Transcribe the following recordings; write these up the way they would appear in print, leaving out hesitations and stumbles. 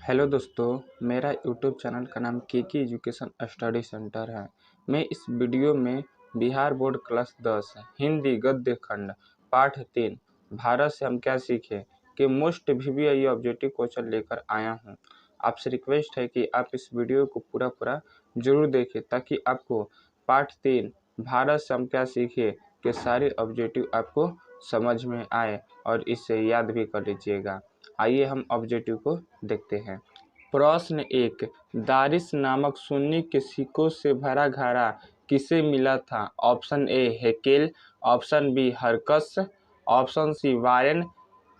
Hello दोस्तों, मेरा YouTube channel का नाम केके एजुकेशन स्टडी सेंटर है। मैं इस वीडियो में बिहार बोर्ड क्लास 10 हिंदी गद्य खंड पाठ 3 भारत से हम क्या सीखे के मोस्ट वीवीआई ऑब्जेक्टिव क्वेश्चन लेकर आया हूं। आपसे रिक्वेस्ट है कि आप इस वीडियो को पूरा जरूर देखें ताकि आपको पाठ 3 भारत से हम क्या सीखे के सारे ऑब्जेक्टिव आपको समझ में आए और इसे याद भी कर लीजिएगा। आइए हम ऑब्जेक्टिव को देखते हैं। प्रश्न 1, दारिश नामक सुन्नी के सिक्कों से भरा घड़ा किसे मिला था? Option A Haeckel, option B हरकस, option C Warren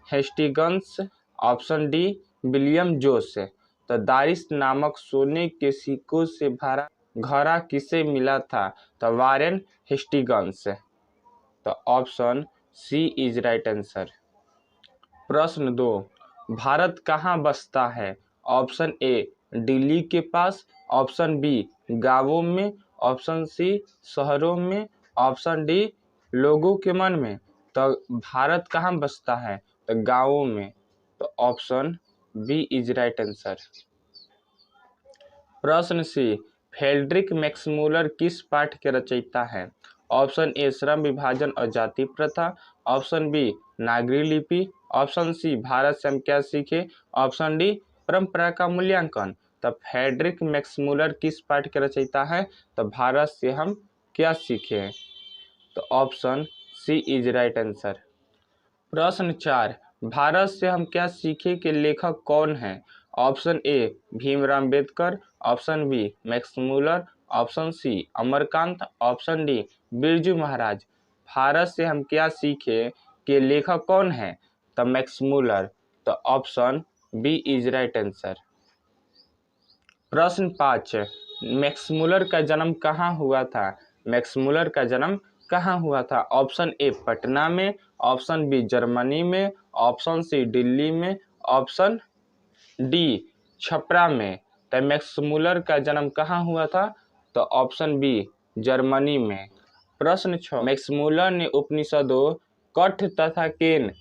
Hastings, option D William जोस। तो दारिश नामक सोने के सिक्कों से भरा घड़ा किसे मिला था? तो वारेन हेस्टिंग्स। तो option C is right answer. प्रश्न 2, भारत कहाँ बसता है? ऑप्शन ए दिल्ली के पास, ऑप्शन बी गांवों में, ऑप्शन सी शहरों में, ऑप्शन डी लोगों के मन में। तो भारत कहाँ बसता है? तो गांवों में। तो option B is right answer. प्रश्न सी, फ्रेडरिक मैक्समूलर किस पाठ के रचयिता है? ऑप्शन ए श्रम विभाजन और जाति प्रथा, ऑप्शन बी नागरी लिपि, ऑप्शन सी भारत से हम क्या सीखे, ऑप्शन डी परंपरा का मूल्यांकन। तो फ्रेडरिक मैक्समूलर किस पाठ के रचयिता है? तो भारत से हम क्या सीखे। तो option C is right answer. प्रश्न 4, भारत से हम क्या सीखे के लेखक कौन है? Option A Bhimrao Ambedkar, option B Max Muller, option C Amarkant, option D Birju Maharaj. Bharat से हम क्या सीखे के लेखक कौन है? तो मैक्समूलर। तो option B is right answer. प्रश्न 5, मैक्समूलर का जन्म कहाँ हुआ था? मैक्समूलर का जन्म कहाँ हुआ था? ऑप्शन ए पटना में, ऑप्शन बी जर्मनी में, ऑप्शन सी दिल्ली में, ऑप्शन डी छपरा में। तो मैक्समूलर का जन्म कहाँ हुआ था? तो ऑप्शन बी जर्मनी में। प्रश्न 6, मैक्समूलर ने उपनिषदों कठ तथा केन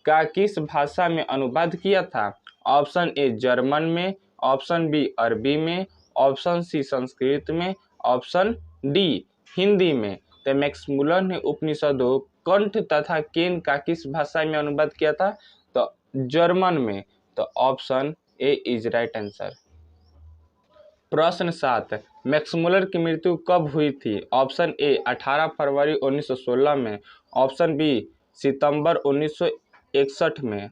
का किस भाषा में अनुवाद किया था? ऑप्शन ए जर्मन में, ऑप्शन बी अरबी में, ऑप्शन सी संस्कृत में, ऑप्शन डी हिंदी में। तो मैक्समूलर ने उपनिषदों कंठ तथा केन का किस भाषा में अनुवाद किया था? तो जर्मन में। तो option A is right answer. प्रश्न 7, मैक्समूलर की मृत्यु कब हुई थी? ऑप्शन ए 18 फरवरी 1916 में, ऑप्शन बी सितंबर 1961 में,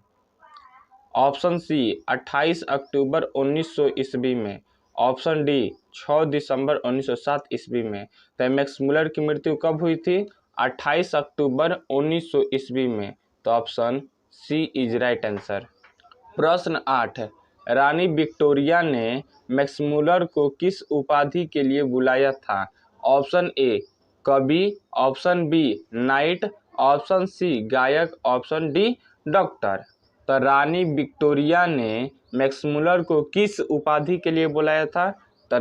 ऑप्शन सी 28 अक्टूबर 1900 ईस्वी में, ऑप्शन डी 6 दिसंबर 1907 ईस्वी में। तो मैक्समूलर की मृत्यु कब हुई थी? 28 अक्टूबर 1900 ईस्वी में। तो option C is right answer. प्रश्न 8, रानी विक्टोरिया ने मैक्समूलर को किस उपाधि के लिए बुलाया था? ऑप्शन ए कवि, option B knight, option C गायक, ऑप्शन डी डॉक्टर। तो रानी विक्टोरिया ने मैक्समूलर को किस उपाधि के लिए बुलाया था? तो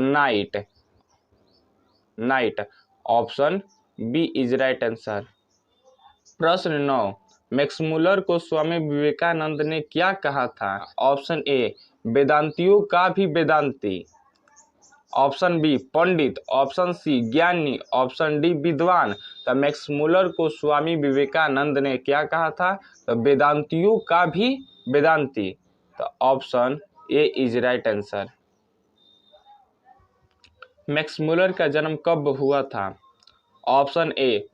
knight. Option B is right answer. प्रश्न 9, मैक्समूलर को स्वामी विवेकानंद ने क्या कहा था? ऑप्शन ए वेदांतियों का भी वेदांती, ऑप्शन बी पंडित, ऑप्शन सी ज्ञानी, ऑप्शन डी विद्वान। तो मैक्समूलर को स्वामी विवेकानंद ने क्या कहा था? तो वेदांतियों का भी वेदांती। तो option A is right answer. Max Muller का जन्म कब हुआ था? ऑप्शन ए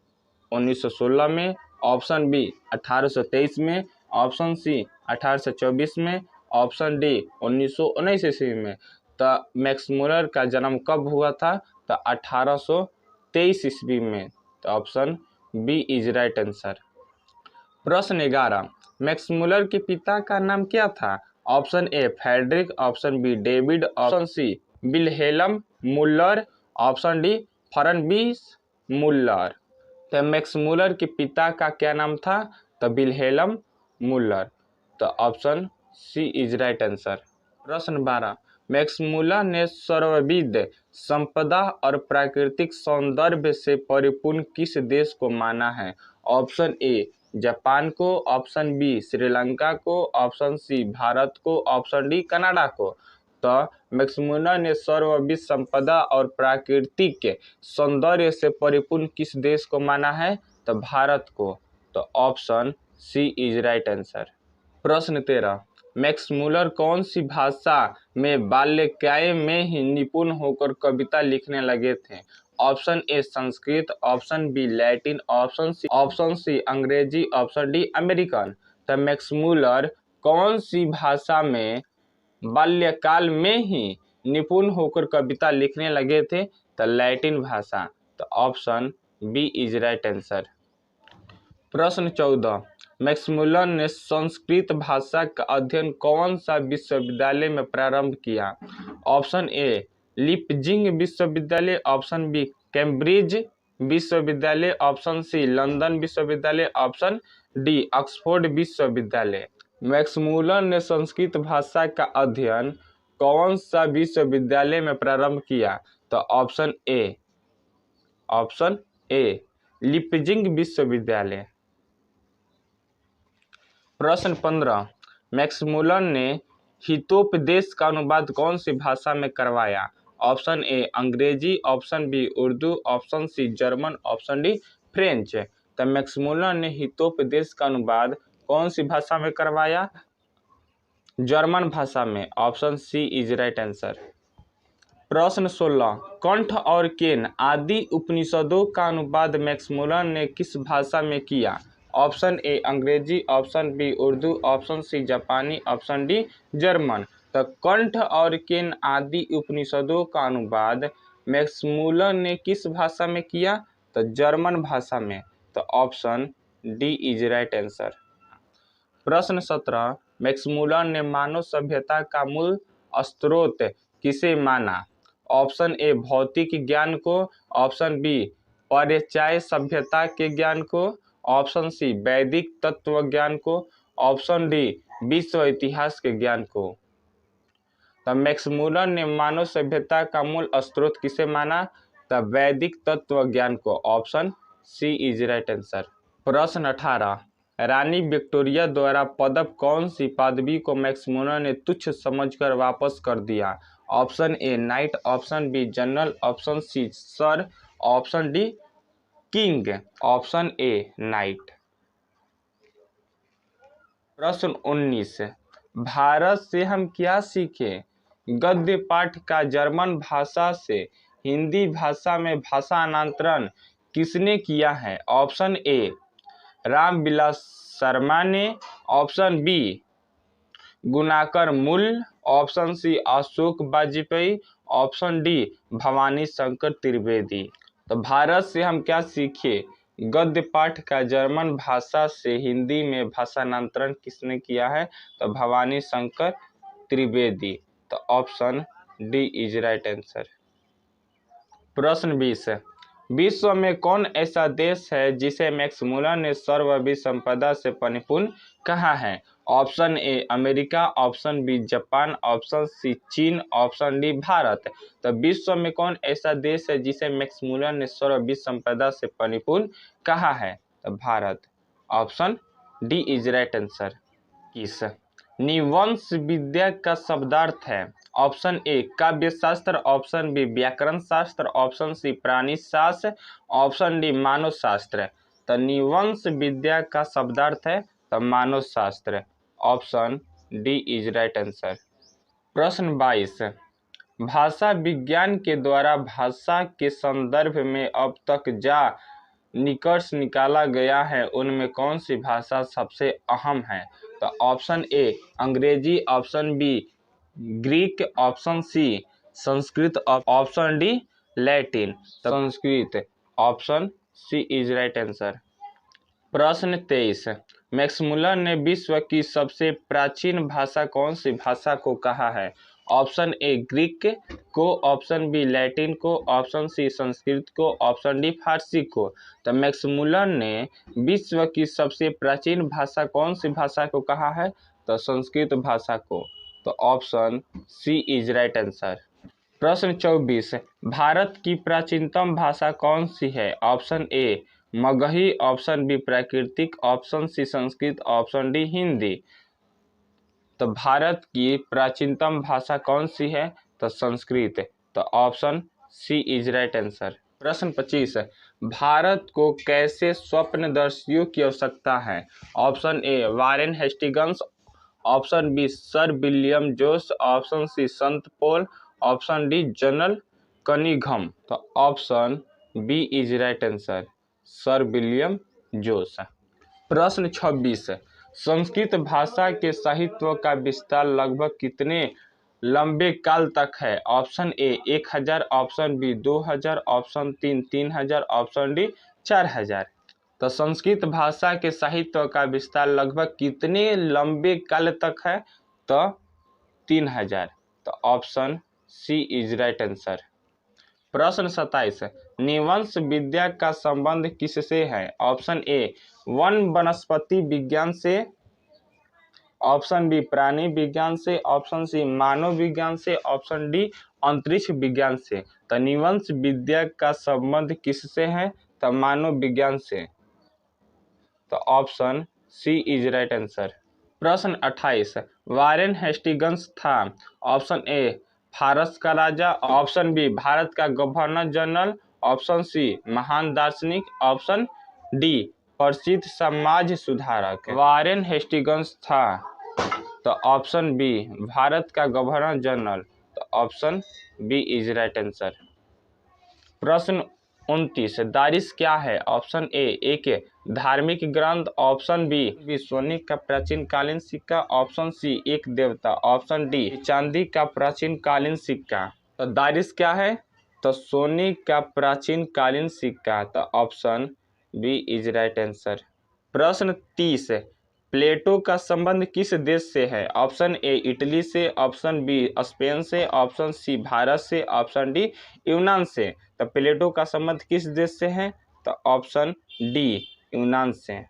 1916 में, ऑप्शन बी 1823 में, ऑप्शन सी 1824 में, ऑप्शन डी 1919 ईस्वी में। तो मैक्समूलर का जन्म कब हुआ था? तो 1823 ईस्वी में। तो option B is right answer. प्रश्न 11, मैक्समूलर के पिता का नाम क्या था? Option A Friedrich, option B David, option C Wilhelm Muller, option D Fernbies Muller. तो मैक्समूलर के पिता का क्या नाम था? तो विल्हेल्म मुल्लर। तो option C is right answer. प्रश्न 12, मैक्समूलर ने सर्वविध संपदा और प्राकृतिक सौंदर्य से परिपूर्ण किस देश को माना है? ऑप्शन ए जापान को, ऑप्शन बी श्रीलंका को, ऑप्शन सी भारत को, ऑप्शन डी कनाडा को। तो मैक्समुलर ने सर्वविध संपदा और प्राकृतिक सौंदर्य से परिपूर्ण किस देश को माना है? तो भारत को। तो option C is right answer. प्रश्न 13, मैक्समुलर कौन सी भाषा में बाल्यकाल में ही निपुण होकर कविता लिखने लगे थे? Option A Sanskrit, option B Latin, option C अंग्रेजी, ऑप्शन डी अमेरिकन। तो मैक्समुलर कौन सी भाषा में बाल्यकाल में ही निपुण होकर कविता लिखने लगे थे? तो लैटिन भाषा। तो option B is right answer. प्रश्न 14, मैक्समुलर ने संस्कृत भाषा का अध्ययन कौन सा विश्वविद्यालय में प्रारंभ किया? ऑप्शन ए लिपजिंग विश्वविद्यालय, ऑप्शन बी कैम्ब्रिज विश्वविद्यालय, ऑप्शन सी लंदन विश्वविद्यालय, ऑप्शन डी ऑक्सफोर्ड विश्वविद्यालय। मैक्समुलर ने संस्कृत भाषा का अध्ययन कौन सा विश्वविद्यालय में प्रारंभ किया? तो ऑप्शन ए लिपजिंग विश्वविद्यालय। प्रश्न 15, मैक्समुलर ने हितोपदेश का अनुवाद कौन सी भाषा में करवाया? ऑप्शन ए अंग्रेजी, option B Urdu, option C German, option D French. तो मैक्समुलर ने हितोपदेश का अनुवाद कौन सी भाषा में करवाया? जर्मन भाषा में। Option C is right answer. प्रश्न 16, कंठ और केन आदि उपनिषदों का अनुवाद मैक्समुलर ने किस भाषा में किया? ऑप्शन ए अंग्रेजी, option B Urdu, option C जापानी, ऑप्शन डी जर्मन। तो कंठ और केन आदि उपनिषदों का अनुवाद मैक्समुलर ने किस भाषा में किया? तो जर्मन भाषा में। तो option D is right answer. प्रश्न 17, मैक्समुलर ने मानव सभ्यता का मूल स्रोत किसे माना? ऑप्शन ए भौतिक ज्ञान को, ऑप्शन बी पर्याय सभ्यता के ज्ञान को, ऑप्शन सी वैदिक तत्व ज्ञान को, ऑप्शन डी विश्व इतिहास के ज्ञान को। तो मैक्समुलर ने मानव सभ्यता का मूल स्रोत किसे माना? तो वैदिक तत्व ज्ञान को। Option C is right answer. प्रश्न 18, रानी विक्टोरिया द्वारा पदक कौन सी पदवी को मैक्समुलर ने तुच्छ समझकर वापस कर दिया? Option A knight, option B general, option C sir, option D king. Option A knight. प्रश्न 19, भारत से हम क्या सीखे? गद्य पाठ का जर्मन भाषा से हिंदी भाषा में भाषांतरण किसने किया है? ऑप्शन ए रामविलास शर्मा ने, option B Gunakar Muley, option C Ashok Vajpeyi, option D Bhawani Shankar Trivedi. तो भारत से हम क्या सीखे गद्य पाठ का जर्मन भाषा से हिंदी में भाषांतरण किसने किया है? तो भवानी शंकर त्रिवेदी। तो option D is right answer. प्रश्न 20, विश्व में कौन ऐसा देश है जिसे मैक्समुलर ने सर्वविध संपदा से परिपूर्ण कहा है? Option A America, option B Japan, option C चीन, ऑप्शन डी भारत। तो विश्व में कौन ऐसा देश है जिसे मैक्समुलर ने सर्वविध संपदा से परिपूर्ण कहा है? तो Bharat. Option D is right answer. किस निवंश विद्या का शब्दार्थ है? ऑप्शन ए काव्य शास्त्र, ऑप्शन बी व्याकरण शास्त्र, ऑप्शन सी प्राणी शास्त्र, ऑप्शन डी मानव शास्त्र। तो निवंश विद्या का शब्दार्थ है तो मानव शास्त्र। Option D is right answer. प्रश्न 22, भाषा विज्ञान के द्वारा भाषा के संदर्भ में अब तक जा निष्कर्ष निकाला गया है उनमें कौन सी भाषा सबसे अहम है? तो ऑप्शन ए अंग्रेजी, option B Greek, option C Sanskrit, option D Latin. Sanskrit. Option C is right answer. प्रश्न 23, मैक्समुलर ने विश्व की सबसे प्राचीन भाषा कौन सी भाषा को कहा है? ऑप्शन ए ग्रीक को, ऑप्शन बी लैटिन को, ऑप्शन सी संस्कृत को, ऑप्शन डी फारसी को। तो मैक्समुलर ने विश्व की सबसे प्राचीन भाषा कौन सी भाषा को कहा है? तो संस्कृत भाषा को। तो option C is right answer. प्रश्न 24, भारत की प्राचीनतम भाषा कौन सी है? Option A Magahi, option B प्राकृतिक, option C Sanskrit, option D Hindi. तो भारत की प्राचीनतम भाषा कौन सी है? तो संस्कृत। तो option C is right answer. प्रश्न 25 है, भारत को कैसे स्वप्नदर्शियों की आवश्यकता है? Option A Warren Hastings, option B sir William जोस, ऑप्शन सी संत Paul, option D general Cunningham. तो option B is right answer, sir William जोस। प्रश्न 26 है, संस्कृत भाषा के साहित्य का विस्तार लगभग कितने लंबे काल तक है? Option A 1000, option B 2000, option 3000, option D 4000। तो संस्कृत भाषा के साहित्य का विस्तार लगभग कितने लंबे काल तक है? तो 3000। तो option C is right answer. प्रश्न 27 है, निवंश विद्या का संबंध किससे है? ऑप्शन ए वन वनस्पति विज्ञान से, ऑप्शन बी प्राणी विज्ञान से, ऑप्शन सी मानव विज्ञान से, ऑप्शन डी अंतरिक्ष विज्ञान से। तो निवंश विद्या का संबंध किससे है? तो मानव विज्ञान से। तो option C is right answer. प्रश्न 28, वारेन हेस्टिंग्स था? ऑप्शन ए फारस का राजा, ऑप्शन बी भारत का गवर्नर जनरल, ऑप्शन सी महान दार्शनिक, ऑप्शन डी प्रसिद्ध समाज सुधारक। वारेन हेस्टिंग्स था, तो ऑप्शन बी भारत का गवर्नर जनरल। तो option B is right answer. प्रश्न 29, दारिस क्या है? ऑप्शन ए एक धार्मिक ग्रंथ, ऑप्शन बी सोने का प्राचीन कालीन सिक्का, ऑप्शन सी एक देवता, ऑप्शन डी चांदी का प्राचीन कालीन सिक्का। तो दारिस क्या है? तो सोने का प्राचीन कालीन सिक्का। तो option B is right answer. प्रश्न 30, प्लेटो का संबंध किस देश से है? ऑप्शन ए इटली से, ऑप्शन बी स्पेन से, ऑप्शन सी भारत से, ऑप्शन डी यूनान से। तो प्लेटो का संबंध किस देश से है? तो ऑप्शन डी यूनान से।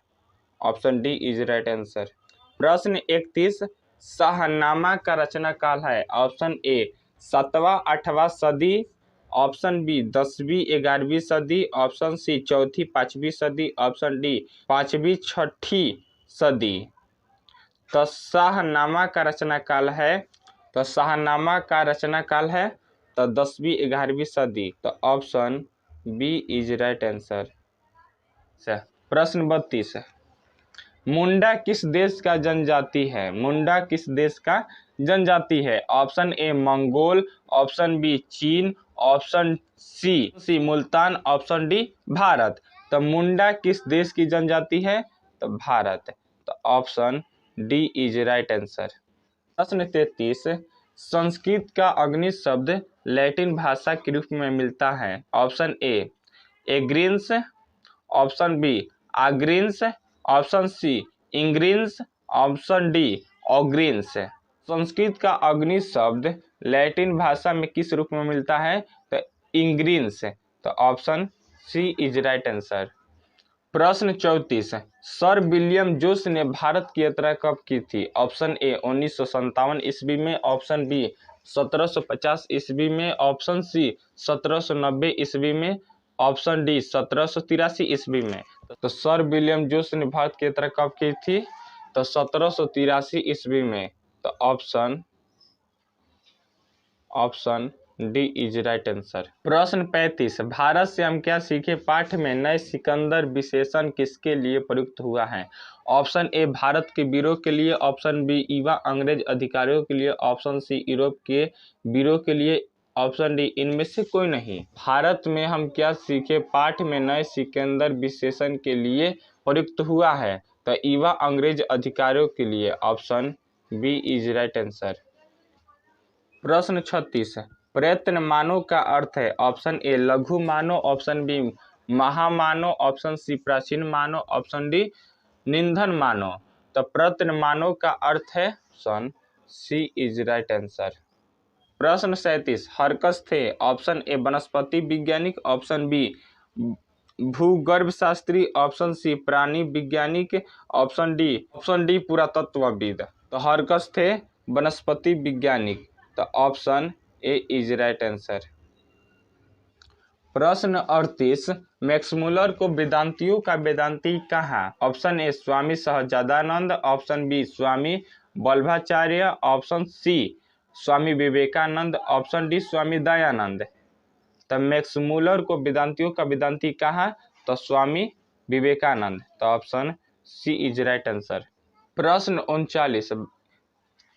Option D is right answer. प्रश्न 31, शाहनामा का रचना काल है? ऑप्शन ए 7वां 8वां सदी, ऑप्शन बी 10वीं 11वीं सदी, ऑप्शन सी 4वीं 5वीं सदी, ऑप्शन डी 5वीं 6वीं सदी। तो शाहनामा का रचना काल है, तो शाहनामा का रचना काल है तो 10वीं 11वीं सदी। तो option B is right answer. प्रश्न 32, मुंडा किस देश का जनजाति है? मुंडा किस देश का जनजाति है? Option A Mongol, option B चीन, option C Multan, option D Bharat. तो मुंडा किस देश की जनजाति है? तो भारत। तो option D is right answer. प्रश्न 33, संस्कृत का अग्नि शब्द लैटिन भाषा के रूप में मिलता है? ऑप्शन ए एग्रीन्स, ऑप्शन बी आग्रीन्स, ऑप्शन सी इंग्रीन्स, ऑप्शन डी ऑग्रीन्स। संस्कृत का अग्नि शब्द लैटिन भाषा में किस रूप में मिलता है? तो इंग्रीन्स। तो option C is right answer. प्रश्न 34, सर विलियम जोस ने भारत की यात्रा कब की थी? ऑप्शन ए 1957 ईस्वी में, ऑप्शन बी 1750 ईस्वी में, ऑप्शन सी 1790 ईस्वी में, ऑप्शन डी 1783 ईस्वी में। तो सर विलियम जोस ने भारत की यात्रा कब की थी? तो 1783 ईस्वी में। तो option D is right answer. प्रश्न 35, भारत से हम क्या सीखे पाठ में नए सिकंदर विशेषण किसके लिए प्रयुक्त हुआ है? ऑप्शन ए भारत के वीरों के लिए, ऑप्शन बी युवा अंग्रेज अधिकारियों के लिए, ऑप्शन सी यूरोप के वीरों के लिए, ऑप्शन डी इनमें से कोई नहीं। भारत में हम क्या सीखे पाठ में नए सिकंदर विशेषण के लिए प्रयुक्त हुआ है? तो युवा अंग्रेज अधिकारियों के लिए। Option B is right answer. प्रश्न 36, प्रयत्न मानव का अर्थ है? ऑप्शन ए लघु मानव, ऑप्शन बी महामानव, ऑप्शन सी प्राचीन मानव, ऑप्शन डी निधन मानव। तो प्रयत्न मानव का अर्थ है option C is right answer. प्रश्न 37, हरकस थे? ऑप्शन ए वनस्पति वैज्ञानिक, ऑप्शन बी भूगर्भ शास्त्री, ऑप्शन सी प्राणी वैज्ञानिक, ऑप्शन डी पुरातत्वविद। तो हरकस थे वनस्पति वैज्ञानिक। तो option A is right answer. प्रश्न 38, मैक्समुलर को वेदांतियों का वेदांती कहा? Option A Swami Sahajanand, option B Swami Vallabhacharya, option C Swami Vivekananda, option D Swami Dayanand. तो मैक्समुलर को वेदांतियों का वेदांती कहा तो स्वामी विवेकानंद। तो option C is right answer. प्रश्न 39,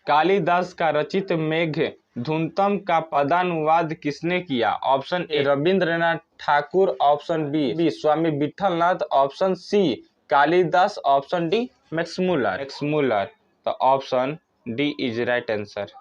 कालिदास का रचित मेघदूतम का पदानुवाद किसने किया? Option A Rabindranath Thakur, option B Swami Vithalnath, option C Kalidas, option D Max Muller. तो option D is right answer.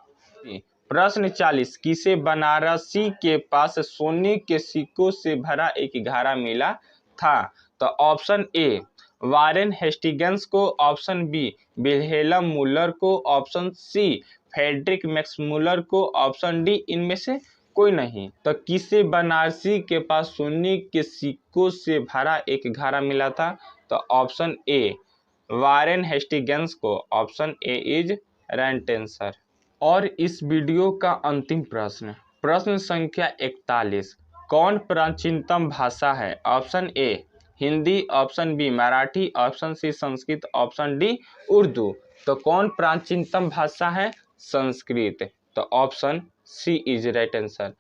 प्रश्न 40, किसे बनारसी के पास सोने के सिक्कों से भरा एक घड़ा मिला था? तो ऑप्शन ए वारेन हेस्टिंग्स को, ऑप्शन बी विल्हेल्म मुलर को, ऑप्शन सी फ्रेडरिक मैक्समुलर को, ऑप्शन डी इनमें से कोई नहीं। तो किसे बनारसी के पास सोने के सिक्कों से भरा एक घड़ा मिला था? तो ऑप्शन ए वारेन हेस्टिंग्स को, option A is right answer. और इस वीडियो का अंतिम प्रश्न, प्रश्न संख्या 41, कौन प्राचीनतम भाषा है? Option A Hindi, option B Marathi, option C Sanskrit, option D Urdu. तो कौन प्राचीनतम भाषा है? संस्कृत। तो option C is right answer.